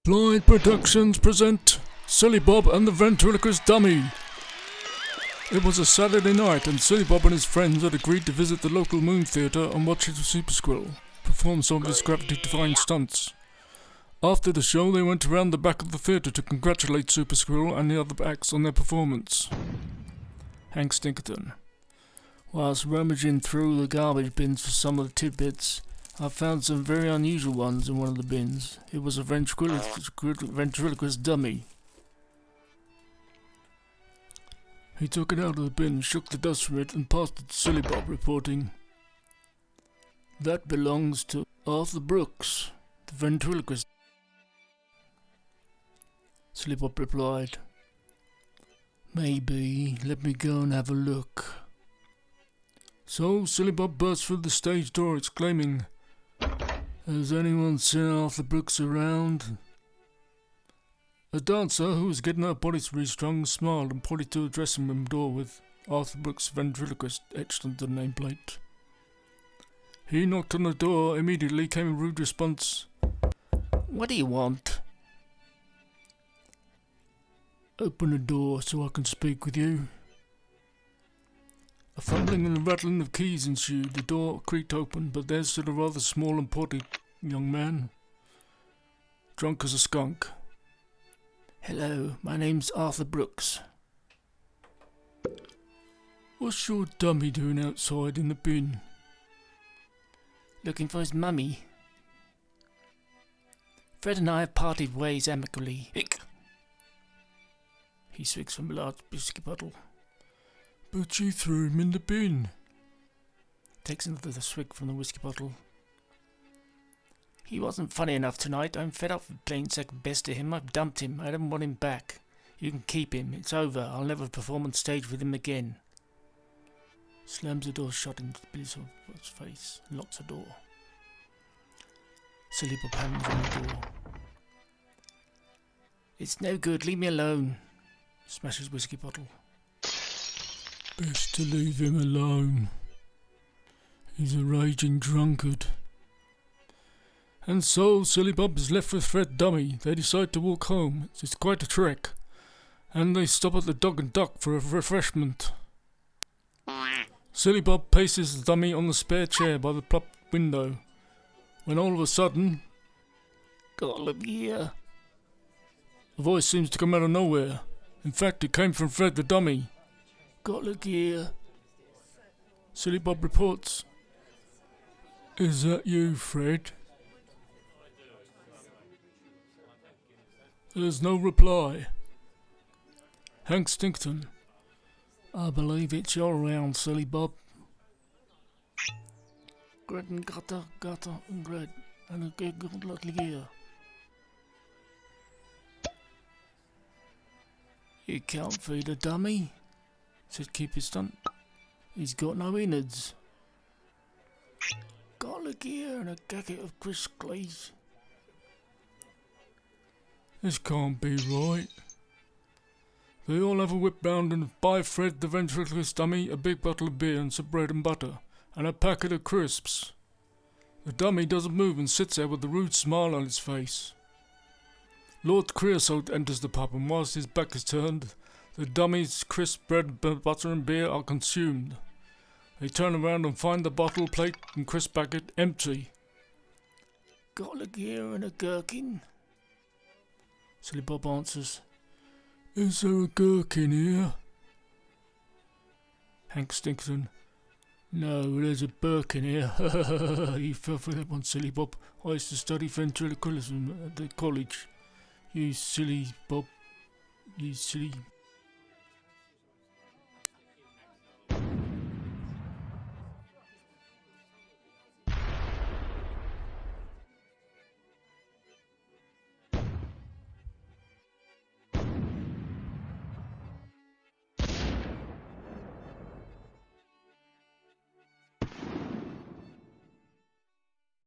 Floyd Productions present Silly Bob and the Ventriloquist Dummy. It was a Saturday night and Silly Bob and his friends had agreed to visit the local Moon Theatre and watch Super Squirrel perform some of his gravity-defying stunts. After the show they went around the back of the theatre to congratulate Super Squirrel and the other acts on their performance. Stinkerton. Whilst rummaging through the garbage bins for some of the tidbits, I found some very unusual ones in one of the bins. It was a ventriloquist dummy. He took it out of the bin, shook the dust from it, and passed it to Silly Bob, reporting, "That belongs to Arthur Brooks, the ventriloquist." Silly Bob replied, "Maybe. Let me go and have a look." So Silly Bob burst through the stage door, exclaiming, "Has anyone seen Arthur Brooks around?" A dancer who was getting her body restrung smiled and pointed to a dressing room door with Arthur Brooks ventriloquist etched onto the nameplate. He knocked on the door. Immediately came a rude response. "What do you want?" "Open the door so I can speak with you." A fumbling and a rattling of keys ensued. The door creaked open, but there stood a rather small and portly young man, drunk as a skunk. "Hello, my name's Arthur Brooks." "What's your dummy doing outside in the bin?" "Looking for his mummy. Fred and I have parted ways amicably." Hic! He swigs from a large whiskey bottle. "But you threw him in the bin." Takes another swig from the whiskey bottle. "He wasn't funny enough tonight. I'm fed up with playing second best to him. I've dumped him. I don't want him back. You can keep him. It's over. I'll never perform on stage with him again." Slams the door shut into Billy's face and locks the door. Silly Bob hands on the door. "It's no good. Leave me alone." Smashes whiskey bottle. "Best to leave him alone. He's a raging drunkard." And so Silly Bob is left with Fred Dummy. They decide to walk home. It's quite a trek. And they stop at the Dog and Duck for a refreshment. Silly Bob paces the dummy on the spare chair by the plop window, when all of a sudden, "Got look here." A voice seems to come out of nowhere. In fact, it came from Fred the dummy. "Got look here." Silly Bob reports, "Is that you, Fred?" There's no reply. Stinkerton. "I believe it's your round, Silly Bob." "Gred and gutter, and gred, and a good look here." "You can't feed a dummy," said Keep His Stunt. "He's got no innards." "Got look here and a gacket of crisp glaze." This can't be right. They all have a whip round and buy Fred the ventriloquist dummy a big bottle of beer and some bread and butter and a packet of crisps. The dummy doesn't move and sits there with a rude smile on his face. Lord Creosote enters the pub, and whilst his back is turned, the dummy's crisp bread, butter and beer are consumed. They turn around and find the bottle, plate and crisp packet empty. "Got look here and a gherkin." Silly Bob answers, "Is there a gherkin here?" Stinkerton. "No, there's a Birkin here." "You fell for that one, Silly Bob. I used to study ventriloquism at the college. You silly Bob. You silly